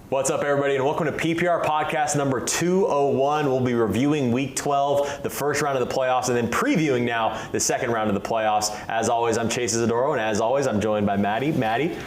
What's up, everybody, and welcome to PPR podcast number 201. We'll be reviewing week 12, the first round of the playoffs, and then previewing now the second round of the playoffs. As always, I'm Chase Isidoro, and as always, I'm joined by Maddie. Maddie,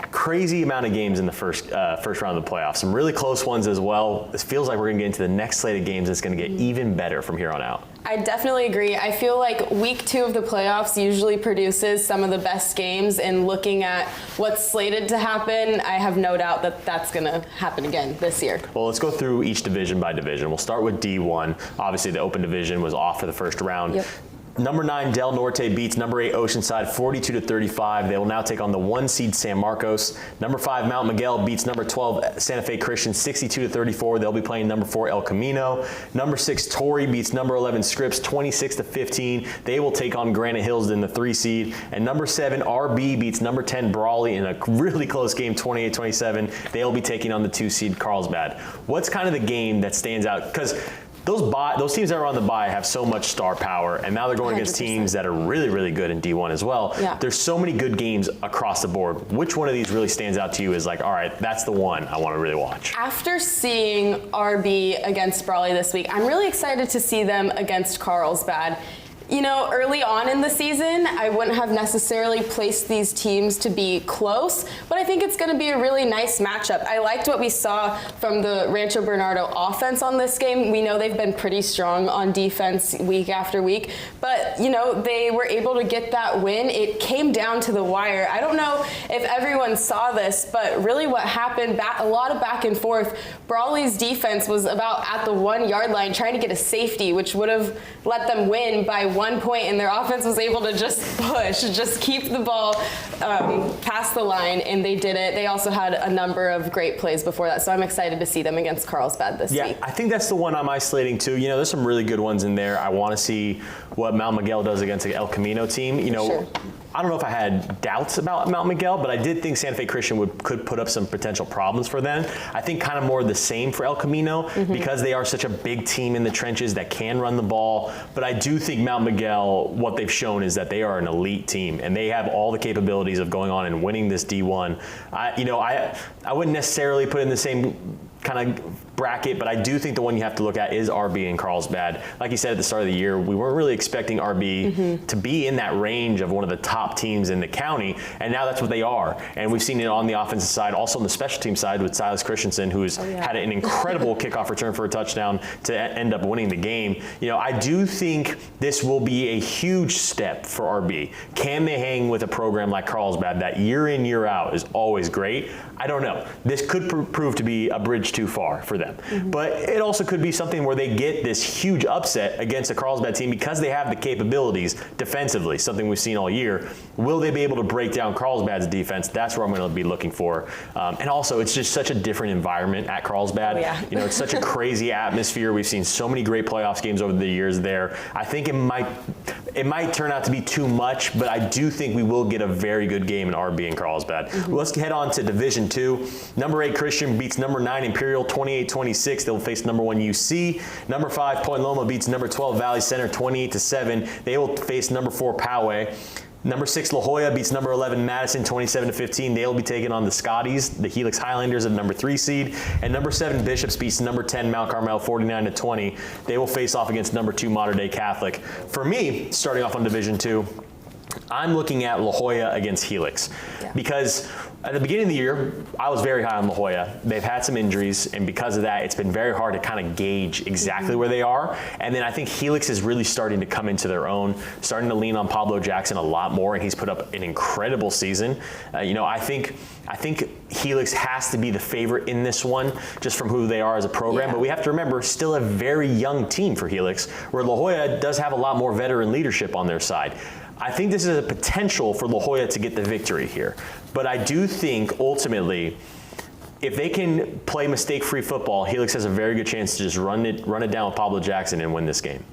crazy amount of games in the first round of the playoffs. Some really close ones as well. This feels like we're going to get into the next slate of games that's going to get even better from here on out. I definitely agree. I feel like week 2 of the playoffs usually produces some of the best games, and looking at what's slated to happen, I have no doubt that that's going to happen again this year. Well, let's go through each division by division. We'll start with D1. Obviously, the open division was off for the first round. Yep. Number 9, Del Norte beats number 8, Oceanside, 42-35. They will now take on the 1 seed San Marcos. Number 5, Mount Miguel beats number 12, Santa Fe Christian, 62-34. They'll be playing number 4, El Camino. Number 6, Torrey beats number 11, Scripps, 26-15. They will take on Granite Hills in the 3 seed. And number 7, RB beats number 10, Brawley in a really close game, 28-27. They'll be taking on the 2 seed Carlsbad. What's kind of the game that stands out? Because those teams that are on the bye have so much star power, and now they're going 100%. against teams that are really, really good in D1 as well. Yeah. There's so many good games across the board. Which one of these really stands out to you as like, all right, that's the one I want to really watch? After seeing RB against Brawley this week, I'm really excited to see them against Carlsbad. You know, early on in the season, I wouldn't have necessarily placed these teams to be close, but I think it's going to be a really nice matchup. I liked what we saw from the Rancho Bernardo offense on this game. We know they've been pretty strong on defense week after week, but, you know, they were able to get that win. It came down to the wire. I don't know if everyone saw this, but really what happened, a lot of back and forth. Brawley's defense was about at the 1 yard line trying to get a safety, which would have let them win by 1 point, and their offense was able to just push, just keep the ball past the line, and they did it. They also had a number of great plays before that, so I'm excited to see them against Carlsbad this week. Yeah, I think that's the one I'm isolating too. You know, there's some really good ones in there. I want to see what Mount Miguel does against the El Camino team. You know, Sure. I don't know if I had doubts about Mount Miguel, but I did think Santa Fe Christian could put up some potential problems for them. I think kind of more the same for El Camino because they are such a big team in the trenches that can run the ball. But I do think Mount Miguel, what they've shown is that they are an elite team, and they have all the capabilities of going on and winning this D1. I wouldn't necessarily put in the same kind of bracket, but I do think the one you have to look at is RB and Carlsbad. Like you said at the start of the year, we weren't really expecting RB to be in that range of one of the top teams in the county, and now that's what they are. And we've seen it on the offensive side, also on the special team side with Silas Christensen, who's had an incredible kickoff return for a touchdown to end up winning the game. You know, I do think this will be a huge step for RB. Can they hang with a program like Carlsbad that year in, year out is always great? I don't know. This could prove to be a bridge too far for them. But it also could be something where they get this huge upset against a Carlsbad team because they have the capabilities defensively, something we've seen all year. Will they be able to break down Carlsbad's defense? That's where I'm going to be looking for. And also, it's just such a different environment at Carlsbad. You know, it's such a crazy atmosphere. We've seen so many great playoffs games over the years there. I think it might turn out to be too much, but I do think we will get a very good game in RB and Carlsbad. Let's head on to Division 2. Number 8 Christian beats number 9 Imperial 28-26. They'll face number 1 UC. Number 5 Point Loma beats number 12 Valley Center 28-7. They will face number 4 Poway. Number 6 La Jolla beats number 11 Madison 27-15. They'll be taking on the Scotties, the Helix Highlanders of number 3 seed. And number 7 Bishops beats number 10 Mount Carmel 49-20. They will face off against number 2 Mater Dei Catholic. For me, starting off on Division 2, I'm looking at La Jolla against Helix because at the beginning of the year, I was very high on La Jolla. They've had some injuries, and because of that, it's been very hard to kind of gauge exactly where they are. And then I think Helix is really starting to come into their own, starting to lean on Pablo Jackson a lot more, and he's put up an incredible season. I think Helix has to be the favorite in this one, just from who they are as a program. But we have to remember, still a very young team for Helix, where La Jolla does have a lot more veteran leadership on their side. I think this is a potential for La Jolla to get the victory here. But I do think, ultimately, if they can play mistake-free football, Helix has a very good chance to just run it down with Pablo Jackson and win this game.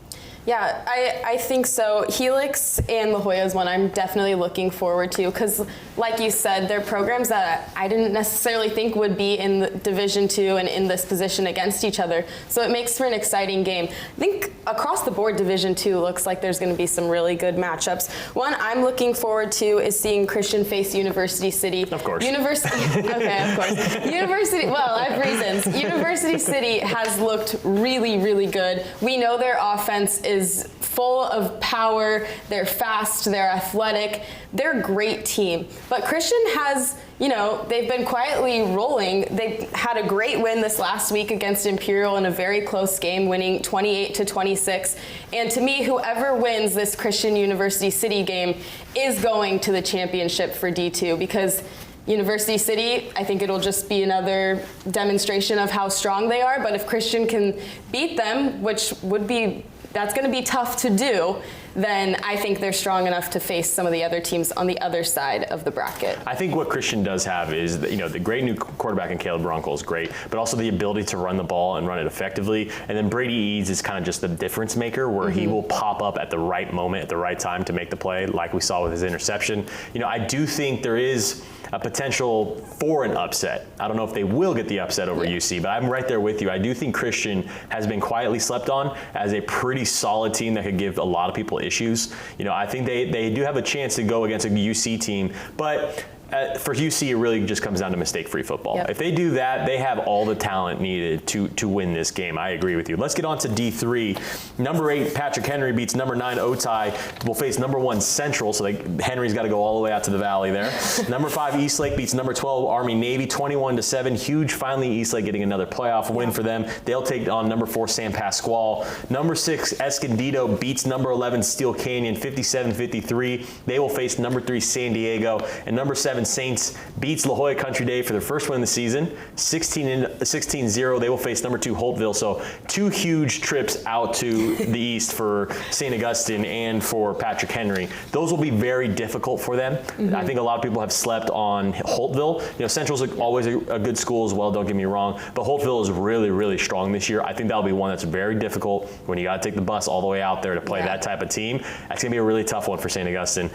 Yeah, I think so. Helix and La Jolla is one I'm definitely looking forward to because, like you said, they're programs that I didn't necessarily think would be in the Division II and in this position against each other. So it makes for an exciting game. I think across the board, Division II looks like there's going to be some really good matchups. One I'm looking forward to is seeing Christian face University City. Of course. Okay, of course. University, well, I have reasons. University City has looked really, really good. We know their offense is full of power, they're fast, they're athletic, they're a great team. But Christian has, they've been quietly rolling. They had a great win this last week against Imperial in a very close game, winning 28-26. And to me, whoever wins this Christian University City game is going to the championship for D2 because University City, I think it'll just be another demonstration of how strong they are. But if Christian can beat them, that's going to be tough to do, then I think they're strong enough to face some of the other teams on the other side of the bracket. I think what Christian does have is, the great new quarterback in Caleb Bronco is great, but also the ability to run the ball and run it effectively. And then Brady Eads is kind of just the difference maker where he will pop up at the right moment, at the right time to make the play, like we saw with his interception. I do think there is a potential for an upset. I don't know if they will get the upset over UC, but I'm right there with you. I do think Christian has been quietly slept on as a pretty solid team that could give a lot of people issues. I think they do have a chance to go against a UC team, but for UC, it really just comes down to mistake-free football. Yep. If they do that, they have all the talent needed to win this game. I agree with you. Let's get on to D3. Number 8, Patrick Henry beats number 9, Otay. Will face number 1, Central, so Henry's got to go all the way out to the valley there. Number 5, Eastlake beats number 12, Army-Navy, 21-7. Huge, finally, Eastlake getting another playoff win for them. They'll take on number 4, San Pasqual. Number 6, Escondido beats number 11, Steel Canyon, 57-53. They will face number 3, San Diego. And number 7, Saints beats La Jolla Country Day for their first win of the season, 16-0. They will face number 2 Holtville. So 2 huge trips out to the east for St. Augustine and for Patrick Henry. Those will be very difficult for them. I think a lot of people have slept on Holtville. Central's always a good school as well, don't get me wrong, but Holtville is really, really strong this year. I think that'll be one that's very difficult when you got to take the bus all the way out there to play that type of team. That's going to be a really tough one for St. Augustine.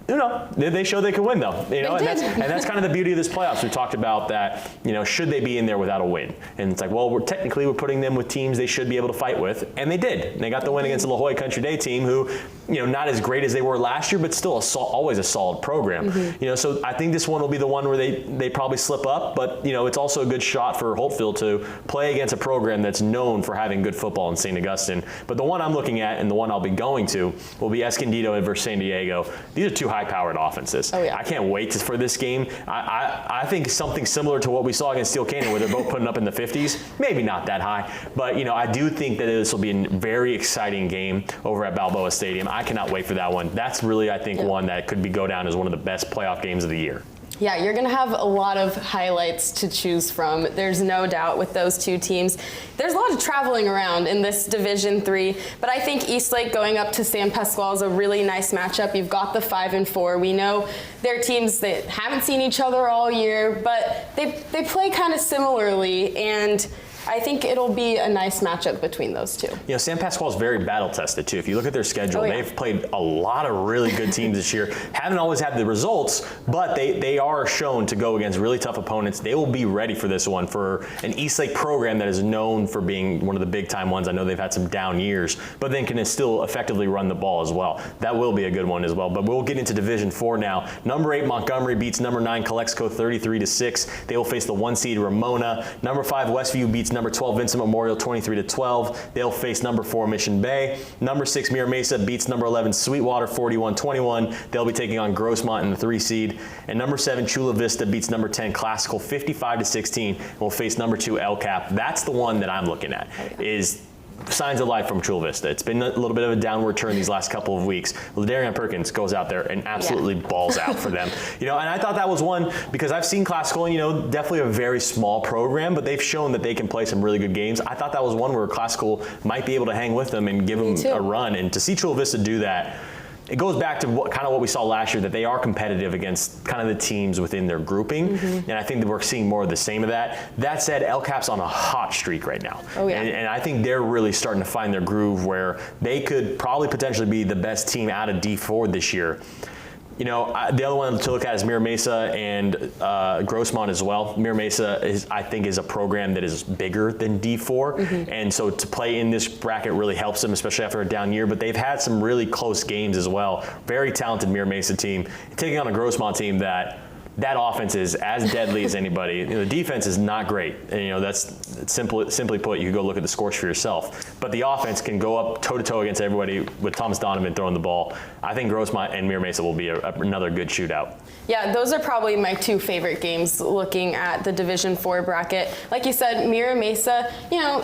They showed they could win, though. And that's kind of the beauty of this playoffs. We talked about that. Should they be in there without a win? And it's like, well, we're putting them with teams they should be able to fight with, and they did. And they got the win against the La Jolla Country Day team, who, not as great as they were last year, but still always a solid program. So I think this one will be the one where they probably slip up, but it's also a good shot for Holtville to play against a program that's known for having good football in St. Augustine. But the one I'm looking at and the one I'll be going to will be Escondido versus San Diego. These are 2 high-powered offenses. Oh, yeah. I can't wait for this game. I think something similar to what we saw against Steel Canyon, where they're both putting up in the 50s. Maybe not that high, but I do think that this will be a very exciting game over at Balboa Stadium. I cannot wait for that one. That's really, I think, one that could go down as one of the best playoff games of the year. Yeah, you're going to have a lot of highlights to choose from. There's no doubt with those 2 teams. There's a lot of traveling around in this Division III, but I think Eastlake going up to San Pasqual is a really nice matchup. You've got the 5 and 4. We know they're teams that haven't seen each other all year, but they play kind of similarly, and I think it'll be a nice matchup between those 2. San Pasqual is very battle tested too. If you look at their schedule, they've played a lot of really good teams this year. Haven't always had the results, but they are shown to go against really tough opponents. They will be ready for this one, for an Eastlake program that is known for being one of the big time ones. I know they've had some down years, but then can still effectively run the ball as well. That will be a good one as well. But we'll get into Division IV now. Number 8 Montgomery beats number 9 Calexico 33-6. They will face the 1 seed Ramona. Number 5 Westview beats number 12 Vincent Memorial 23-12. They'll face number 4 Mission Bay. Number 6 Mira Mesa beats number 11 Sweetwater 41-21. They'll be taking on Grossmont in the 3 seed. And number 7 Chula Vista beats number 10 Classical 55-16. And will face number 2 El Cap. That's the one that I'm looking at. Is signs of life from Chula Vista. It's been a little bit of a downward turn these last couple of weeks. Ladarian Perkins goes out there and absolutely balls out for them. And I thought that was one, because I've seen Classical, definitely a very small program, but they've shown that they can play some really good games. I thought that was one where Classical might be able to hang with them and give them a run. And to see Chula Vista do that, it goes back to what we saw last year, that they are competitive against kind of the teams within their grouping, and I think that we're seeing more of the same of that. That said, El Cap's on a hot streak right now, and I think they're really starting to find their groove where they could probably potentially be the best team out of D4 this year. The other one to look at is Mira Mesa and Grossmont as well. Mira Mesa I think is a program that is bigger than D4, and so to play in this bracket really helps them, especially after a down year. But they've had some really close games as well. Very talented Mira Mesa team taking on a Grossmont team that offense is as deadly as anybody. The defense is not great, and that's simply put. You can go look at the scores for yourself. But the offense can go up toe to toe against everybody with Thomas Donovan throwing the ball. I think Grossmont and Mira Mesa will be another good shootout. Yeah, those are probably my two favorite games looking at the Division 4 bracket. Like you said, Mira Mesa,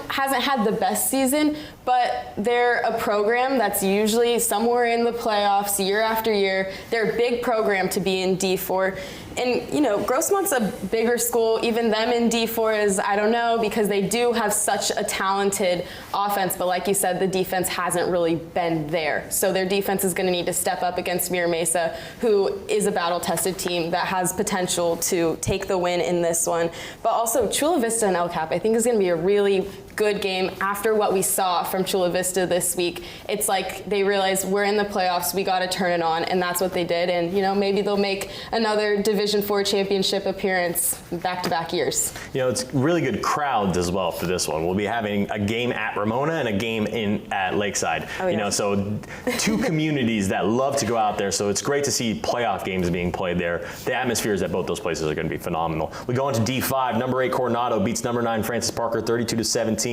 hasn't had the best season, but they're a program that's usually somewhere in the playoffs year after year. They're a big program to be in D4. And, Grossmont's a bigger school. Even them in D4 is, I don't know, because they do have such a talented offense. But like you said, the defense hasn't really been there. So their defense is going to need to step up against Mira Mesa, who is a battle-tested team that has potential to take the win in this one. But also, Chula Vista and El Cap, I think, is going to be a really good game after what we saw from Chula Vista this week. It's like they realized we're in the playoffs, we got to turn it on, and that's what they did. And maybe they'll make another Division 4 championship appearance back-to-back years. It's really good crowds as well for this one. We'll be having a game at Ramona and a game at Lakeside. So two communities that love to go out there. So it's great to see playoff games being played there. The atmospheres at both those places are going to be phenomenal. We go into D5. Number 8 Coronado beats number 9 Francis Parker 32-17.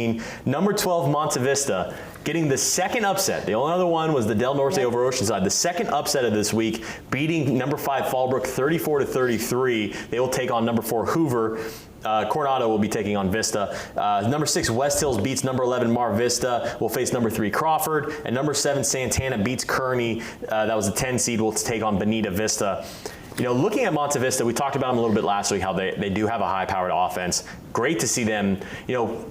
Number 12 Monte Vista getting the second upset. The only other one was the Del Norte over Oceanside. The second upset of this week, beating number 5 Fallbrook 34-33. They will take on number 4 Hoover. Coronado will be taking on Vista. Number 6 West Hills beats number 11 Mar Vista. Will face number 3 Crawford. And number 7 Santana beats Kearney. That was a 10 seed. Will take on Bonita Vista. Looking at Monte Vista, we talked about them a little bit last week, how they do have a high-powered offense. Great to see them,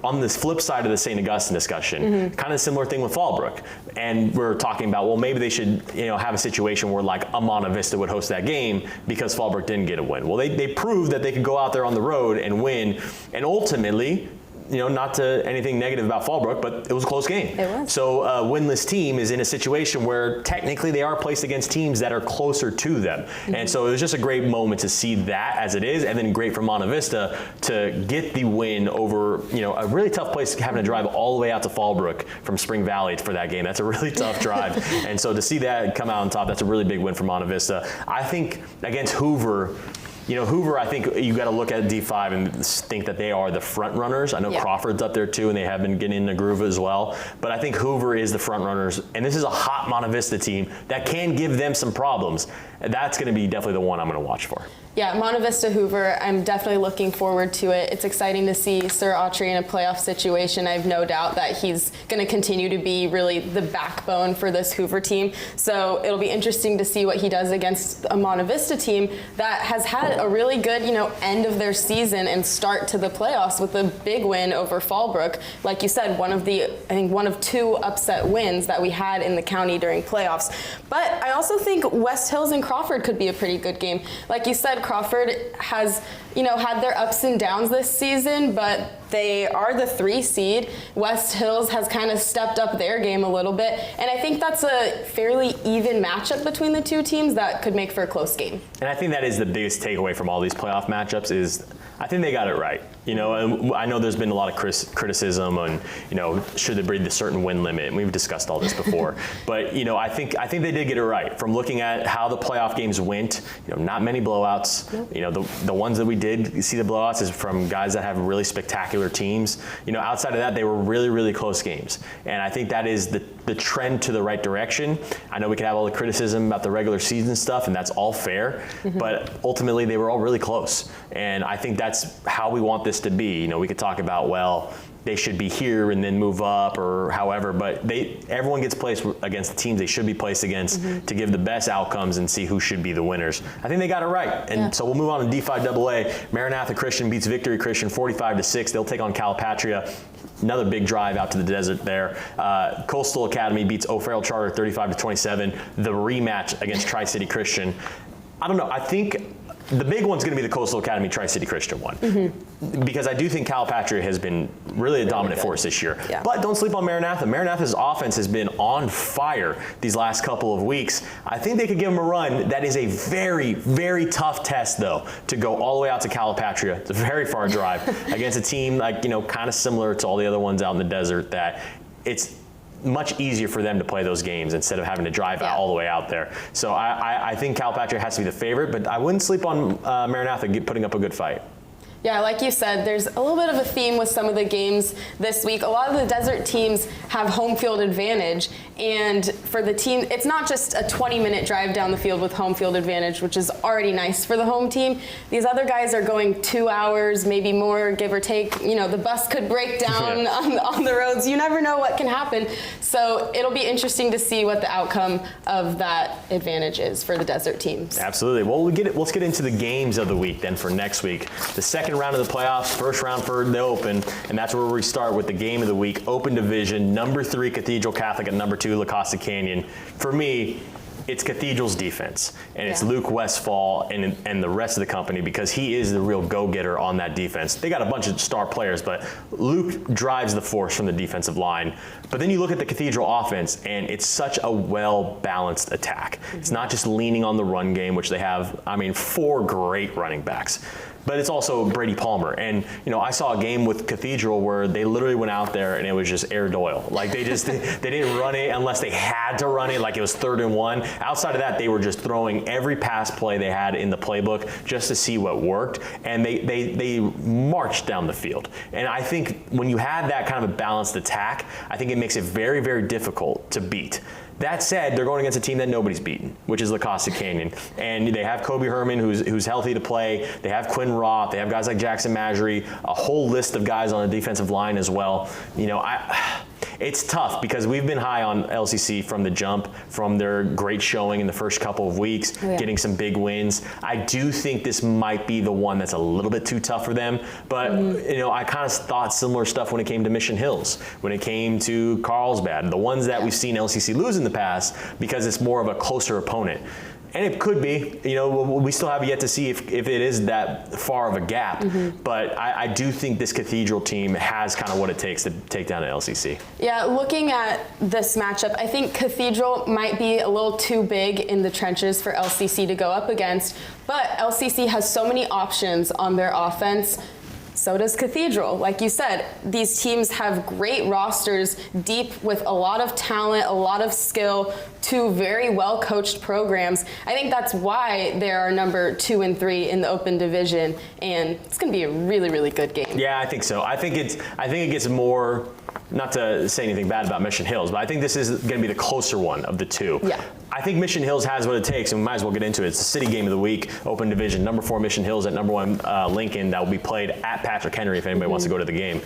on this flip side of the St. Augustine discussion, kind of similar thing with Fallbrook. And we're talking about, well, maybe they should, have a situation where like a Monte Vista would host that game because Fallbrook didn't get a win. Well, they proved that they could go out there on the road and win, and ultimately, not to anything negative about Fallbrook, but it was a close game. It was. So a winless team is in a situation where technically they are placed against teams that are closer to them. And so it was just a great moment to see that as it is, and then great for Monte Vista to get the win over, a really tough place, having to drive all the way out to Fallbrook from Spring Valley for that game. That's a really tough drive. And so to see that come out on top, that's a really big win for Monte Vista. I think against Hoover, Hoover, I think you got to look at D5 and think that they are the front runners. I know Crawford's up there too, and they have been getting in the groove as well. But I think Hoover is the front runners, and this is a hot Monte Vista team that can give them some problems. That's going to be definitely the one I'm going to watch for. Yeah, Monte Vista Hoover, I'm definitely looking forward to it. It's exciting to see Sir Autry in a playoff situation. I have no doubt that he's going to continue to be really the backbone for this Hoover team. So it'll be interesting to see what he does against a Monte Vista team that has had a really good, end of their season and start to the playoffs with a big win over Fallbrook. Like you said, one of 2 upset wins that we had in the county during playoffs. But I also think West Hills and Crawford could be a pretty good game. Like you said, Crawford has, had their ups and downs this season, but they are the 3 seed. West Hills has kind of stepped up their game a little bit, and I think that's a fairly even matchup between the two teams that could make for a close game. And I think that is the biggest takeaway from all these playoff matchups is I think they got it right. And I know there's been a lot of criticism on, should they breed the certain win limit, and we've discussed all this before. But I think they did get it right. From looking at how the playoff games went, not many blowouts. The ones that we did see the blowouts is from guys that have really spectacular teams. Outside of that, they were really, really close games. And I think that is the trend to the right direction. I know we can have all the criticism about the regular season stuff, and that's all fair. But ultimately, they were all really close. And I think that's how we want this this to be. You know, we could talk about, well, they should be here and then move up or however, but everyone gets placed against the teams they should be placed against to give the best outcomes and see who should be the winners. I think they got it right. And so we'll move on to D5AA. Maranatha Christian beats Victory Christian 45-6. They'll take on Calipatria. Another big drive out to the desert there. Coastal Academy beats O'Farrell Charter 35-27. The rematch against Tri-City Christian. I don't know. I think the big one's going to be the Coastal Academy Tri-City Christian one, because I do think Calipatria has been really a dominant force this year. Yeah. But don't sleep on Maranatha. Maranatha's offense has been on fire these last couple of weeks. I think they could give them a run. That is a very, very tough test, though, to go all the way out to Calipatria. It's a very far drive against a team like, you know, kind of similar to all the other ones out in the desert, that it's much easier for them to play those games instead of having to drive all the way out there. So I think Calipatria has to be the favorite, but I wouldn't sleep on Maranatha putting up a good fight. Yeah, like you said, there's a little bit of a theme with some of the games this week. A lot of the desert teams have home field advantage, and for the team, it's not just a 20-minute drive down the field with home field advantage, which is already nice for the home team. These other guys are going 2 hours, maybe more, give or take. You know, the bus could break down on the roads. You never know what can happen. So it'll be interesting to see what the outcome of that advantage is for the desert teams. Absolutely. Well, let's get into the games of the week then for next week. The second round of the playoffs, first round for the Open, and that's where we start with the game of the week. Open Division, number 3 Cathedral Catholic and number 2 La Costa Canyon. For me, it's Cathedral's defense, and it's Luke Westfall and the rest of the company, because he is the real go-getter on that defense. They got a bunch of star players, but Luke drives the force from the defensive line. But then you look at the Cathedral offense, and it's such a well-balanced attack. It's not just leaning on the run game, which they have, 4 great running backs. But it's also Brady Palmer. And, you know, I saw a game with Cathedral where they literally went out there and it was just air Doyle. Like, they didn't run it unless they had to run it, like it was 3rd and 1. Outside of that, they were just throwing every pass play they had in the playbook just to see what worked. And they marched down the field. And I think when you have that kind of a balanced attack, I think it makes it very, very difficult to beat. That said, they're going against a team that nobody's beaten, which is La Costa Canyon. And they have Kobe Herman, who's healthy to play. They have Quinn Roth. They have guys like Jackson Majery, a whole list of guys on the defensive line as well. You know, it's tough because we've been high on LCC from the jump, from their great showing in the first couple of weeks, getting some big wins. I do think this might be the one that's a little bit too tough for them. But, you know, I kind of thought similar stuff when it came to Mission Hills, when it came to Carlsbad, the ones that we've seen LCC lose in the past, because it's more of a closer opponent. And it could be, you know, we still have yet to see if it is that far of a gap. But I do think this Cathedral team has kind of what it takes to take down an LCC. Yeah, looking at this matchup, I think Cathedral might be a little too big in the trenches for LCC to go up against. But LCC has so many options on their offense. So does Cathedral. Like you said, these teams have great rosters, deep with a lot of talent, a lot of skill, 2 very well-coached programs. I think that's why they are number 2 and 3 in the Open Division, and it's going to be a really, really good game. Yeah, I think so. I think it gets more, not to say anything bad about Mission Hills, but I think this is going to be the closer one of the 2. Yeah. I think Mission Hills has what it takes, and we might as well get into it. It's the city game of the week, Open Division, number 4 Mission Hills at number 1 Lincoln. That will be played at Patrick Henry if anybody wants to go to the game.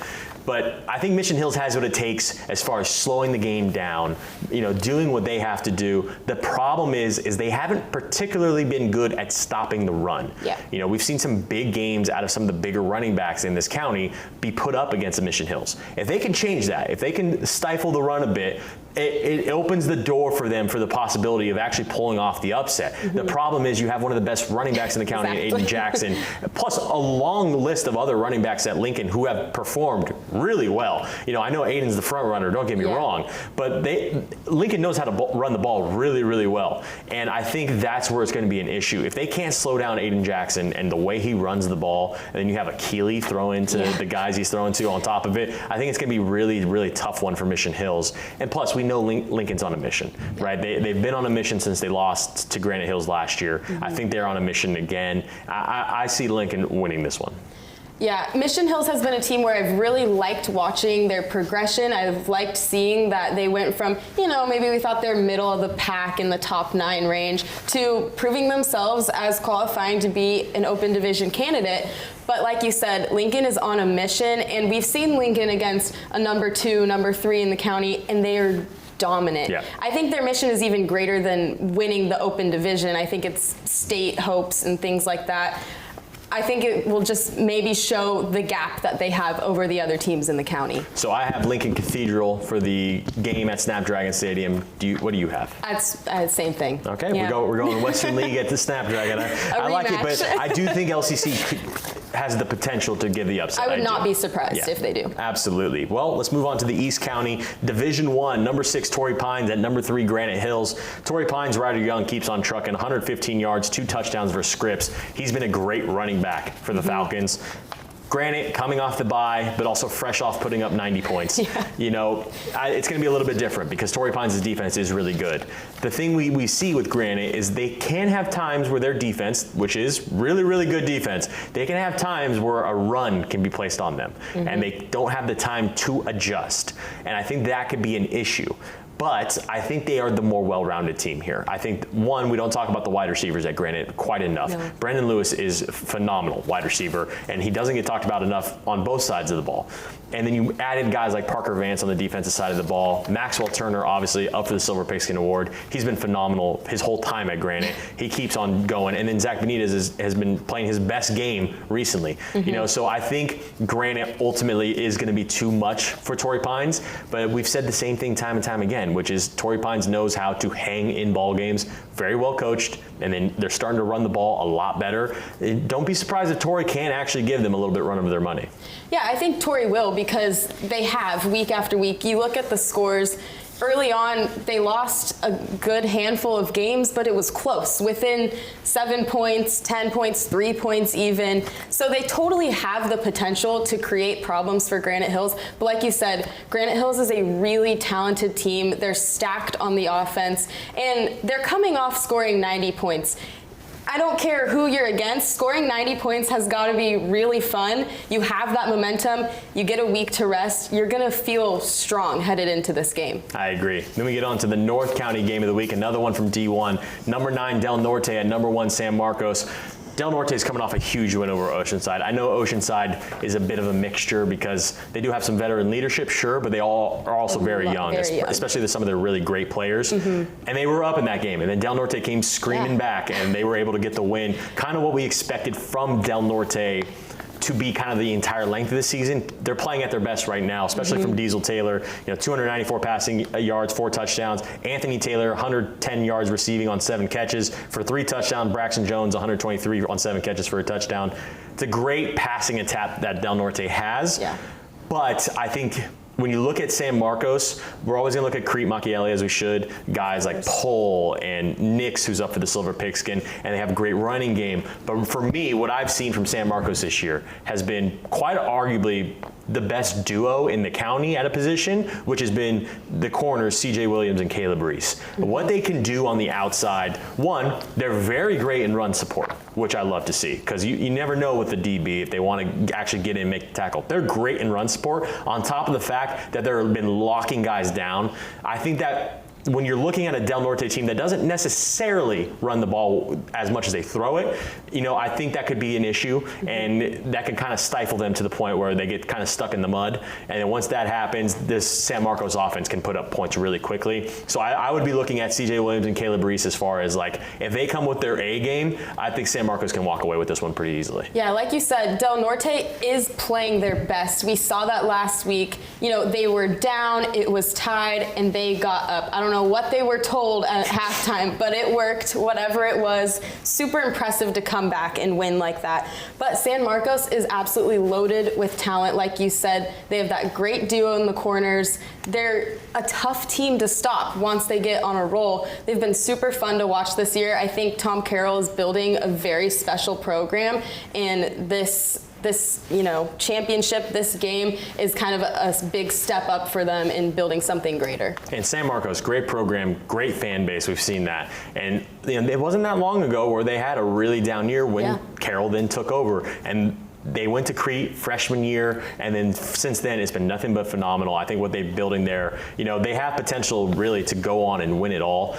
But I think Mission Hills has what it takes as far as slowing the game down, you know, doing what they have to do. The problem is they haven't particularly been good at stopping the run. Yeah. You know, we've seen some big games out of some of the bigger running backs in this county be put up against the Mission Hills. If they can change that, if they can stifle the run a bit, it opens the door for them for the possibility of actually pulling off the upset. The problem is you have one of the best running backs in the county, Aiden Jackson, plus a long list of other running backs at Lincoln who have performed really well. You know, I know Aiden's the front runner, don't get me wrong, but Lincoln knows how to run the ball really, really well. And I think that's where it's going to be an issue. If they can't slow down Aiden Jackson and the way he runs the ball, and then you have a Keeley throw into the guys he's throwing to on top of it, I think it's going to be really, really tough one for Mission Hills. And plus, we know Lincoln's on a mission, right? They've been on a mission since they lost to Granite Hills last year. I think they're on a mission again. I see Lincoln winning this one. Yeah, Mission Hills has been a team where I've really liked watching their progression. I've liked seeing that they went from, maybe we thought they're middle of the pack in the top 9 range to proving themselves as qualifying to be an open division candidate. But like you said, Lincoln is on a mission, and we've seen Lincoln against a number 2, number 3 in the county, and they are dominant. Yeah. I think their mission is even greater than winning the open division. I think it's state hopes and things like that. I think it will just maybe show the gap that they have over the other teams in the county. So I have Lincoln Cathedral for the game at Snapdragon Stadium. What do you have? That's same thing. Okay, Yeah. we're going Western League at the Snapdragon. I like it, but I do think LCC has the potential to give the upset. I would not be surprised if they do. Absolutely. Well, let's move on to the East County Division 1, number 6 Torrey Pines at number 3 Granite Hills. Torrey Pines, Ryder Young keeps on trucking, 115 yards, 2 touchdowns for Scripps. He's been a great running back for the Falcons. Granite coming off the bye, but also fresh off putting up 90 points. Yeah. It's going to be a little bit different because Torrey Pines' defense is really good. The thing we see with Granite is they can have times where their defense, which is really, really good defense, they can have times where a run can be placed on them, and they don't have the time to adjust. And I think that could be an issue. But I think they are the more well-rounded team here. I think, one, we don't talk about the wide receivers at Granite quite enough. No. Brandon Lewis is a phenomenal wide receiver, and he doesn't get talked about enough on both sides of the ball. And then you added guys like Parker Vance on the defensive side of the ball. Maxwell Turner, obviously, up for the Silver Pigskin Award. He's been phenomenal his whole time at Granite. He keeps on going. And then Zach Benitez has been playing his best game recently. So I think Granite ultimately is going to be too much for Torrey Pines. But we've said the same thing time and time again, which is Torrey Pines knows how to hang in ball games, very well coached, and then they're starting to run the ball a lot better. Don't be surprised if Torrey can actually give them a little bit run over their money. Yeah, I think Torrey will, because they have week after week. You look at the scores. Early on, they lost a good handful of games, but it was close, within 7 points, 10 points, 3 points even. So they totally have the potential to create problems for Granite Hills. But like you said, Granite Hills is a really talented team. They're stacked on the offense, and they're coming off scoring 90 points. I don't care who you're against. Scoring 90 points has got to be really fun. You have that momentum. You get a week to rest. You're going to feel strong headed into this game. I agree. Then we get on to the North County game of the week, another one from D1. Number 9 Del Norte at number 1 San Marcos. Del Norte is coming off a huge win over Oceanside. I know Oceanside is a bit of a mixture because they do have some veteran leadership, sure, but they all are also very young, especially some of their really great players. And they were up in that game, and then Del Norte came screaming back, and they were able to get the win. Kind of what we expected from Del Norte to be kind of the entire length of the season. They're playing at their best right now, especially from Diesel Taylor. 294 passing yards, 4 touchdowns. Anthony Taylor, 110 yards receiving on 7 catches for 3 touchdowns. Braxton Jones, 123 on 7 catches for a touchdown. It's a great passing attack that Del Norte has. Yeah. But I think when you look at San Marcos, we're always going to look at Crete Macchielli as we should. Guys like Pohl and Nix, who's up for the Silver Pigskin, and they have a great running game. But for me, what I've seen from San Marcos this year has been quite arguably the best duo in the county at a position, which has been the corners, CJ Williams and Caleb Reese. What they can do on the outside, one, they're very great in run support, which I love to see, because you never know with the DB if they want to actually get in and make the tackle. They're great in run support, on top of the fact that they've been locking guys down. I think that when you're looking at a Del Norte team that doesn't necessarily run the ball as much as they throw it, I think that could be an issue, and that could kind of stifle them to the point where they get kind of stuck in the mud. And then once that happens, this San Marcos offense can put up points really quickly. So I would be looking at CJ Williams and Caleb Reese as far as, like, if they come with their A game, I think San Marcos can walk away with this one pretty easily. Yeah, like you said, Del Norte is playing their best. We saw that last week. They were down, it was tied, and they got up. I don't know what they were told at halftime, but it worked, whatever it was. Super impressive to come back and win like that. But San Marcos is absolutely loaded with talent, like you said. They have that great duo in the corners. They're a tough team to stop once they get on a roll. They've been super fun to watch this year. I think Tom Carroll is building a very special program, and this championship, this game is kind of a big step up for them in building something greater. And San Marcos, great program, great fan base. We've seen that. And it wasn't that long ago where they had a really down year when Carroll then took over. And They went to Crete freshman year, and then since then it's been nothing but phenomenal. I think what they're building there, they have potential really to go on and win it all.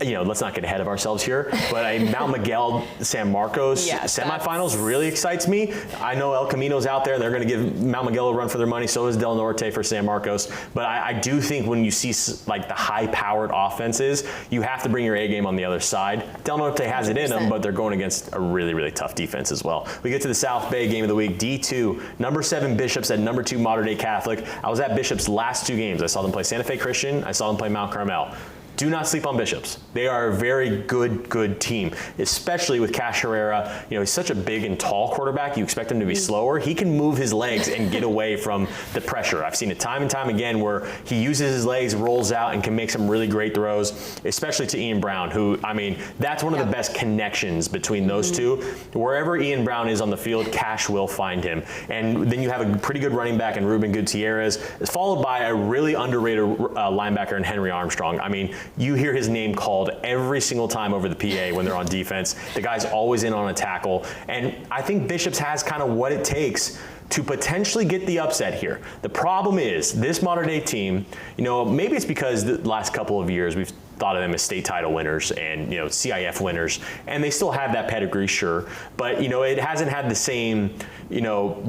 Let's not get ahead of ourselves here, but a Mount Miguel San Marcos semifinals really excites me. I know El Camino's out there. They're going to give Mount Miguel a run for their money. So is Del Norte for San Marcos. But I do think when you see like the high-powered offenses, you have to bring your A game on the other side. Del Norte has it in them, but they're going against a really, really tough defense as well. We get to the South Bay game of the week, D2, number 7 Bishops at number 2 Mater Dei Catholic. I was at Bishops' last 2 games. I saw them play Santa Fe Christian. I saw them play Mount Carmel. Do not sleep on Bishops. They are a very good team, especially with Cash Herrera. He's such a big and tall quarterback. You expect him to be slower. He can move his legs and get away from the pressure. I've seen it time and time again where he uses his legs, rolls out, and can make some really great throws, especially to Ian Brown, who, that's one of the best connections between those two. Wherever Ian Brown is on the field, Cash will find him. And then you have a pretty good running back in Ruben Gutierrez, followed by a really underrated linebacker in Henry Armstrong. You hear his name called every single time over the PA when they're on defense. The guy's always in on a tackle. And I think Bishops has kind of what it takes to potentially get the upset here. The problem is this Mater Dei team, maybe it's because the last couple of years we've thought of them as state title winners and CIF winners, and they still have that pedigree, sure, but it hasn't had the same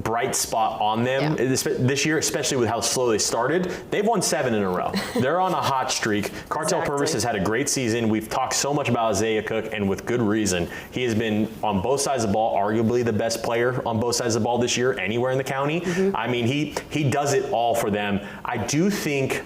bright spot on them this year, especially with how slow they started. They've won 7 in a row. They're on a hot streak. Cartel Purvis has had a great season. We've talked so much about Isaiah Cook, and with good reason. He has been on both sides of the ball, arguably the best player on both sides of the ball this year anywhere in the county. He does it all for them. I do think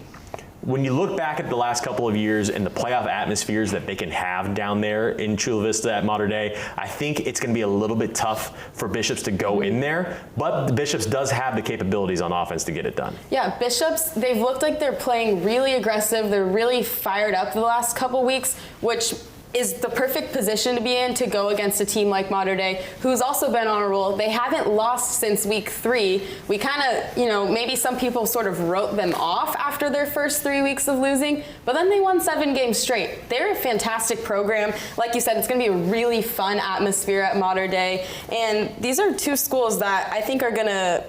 when you look back at the last couple of years and the playoff atmospheres that they can have down there in Chula Vista at Mater Dei, I think it's going to be a little bit tough for Bishops to go in there, but the Bishops does have the capabilities on offense to get it done. Yeah, Bishops, they've looked like they're playing really aggressive. They're really fired up the last couple weeks, which is the perfect position to be in to go against a team like Mater Dei, who's also been on a roll. They haven't lost since week 3. We kind of, maybe some people sort of wrote them off after their first 3 weeks of losing, but then they won 7 games straight. They're a fantastic program. Like you said, it's going to be a really fun atmosphere at Mater Dei, and these are 2 schools that I think are going to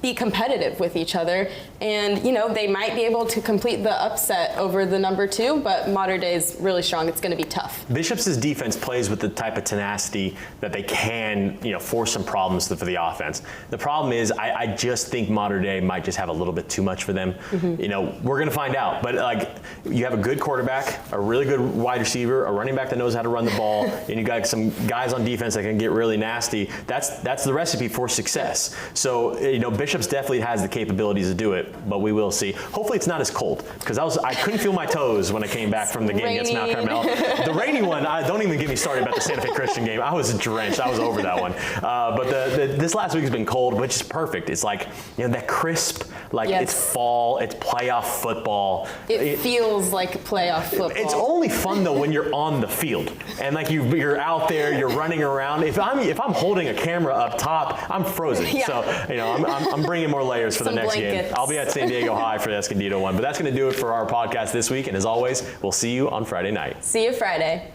be competitive with each other, and they might be able to complete the upset over the number 2, but Mater Dei is really strong. It's going to be tough. Bishops' defense plays with the type of tenacity that they can force some problems for the offense. The problem is I just think Mater Dei might just have a little bit too much for them. We're going to find out, but you have a good quarterback, a really good wide receiver, a running back that knows how to run the ball, and you got some guys on defense that can get really nasty. That's the recipe for success. So Bishops definitely has the capabilities to do it, but we will see. Hopefully it's not as cold, because I couldn't feel my toes when I came back from the game against Mount Carmel. The rainy one, don't even get me started about the Santa Fe Christian game. I was drenched. I was over that one. But this last week has been cold, which is perfect. It's like that crisp, it's fall, it's playoff football. It feels like playoff football. It's only fun though when you're on the field and you're out there, you're running around. If I'm holding a camera up top, I'm frozen. So I'm bringing more layers for the next game. I'll be at San Diego High for the Escondido one. But that's going to do it for our podcast this week. And as always, we'll see you on Friday night. See you Friday.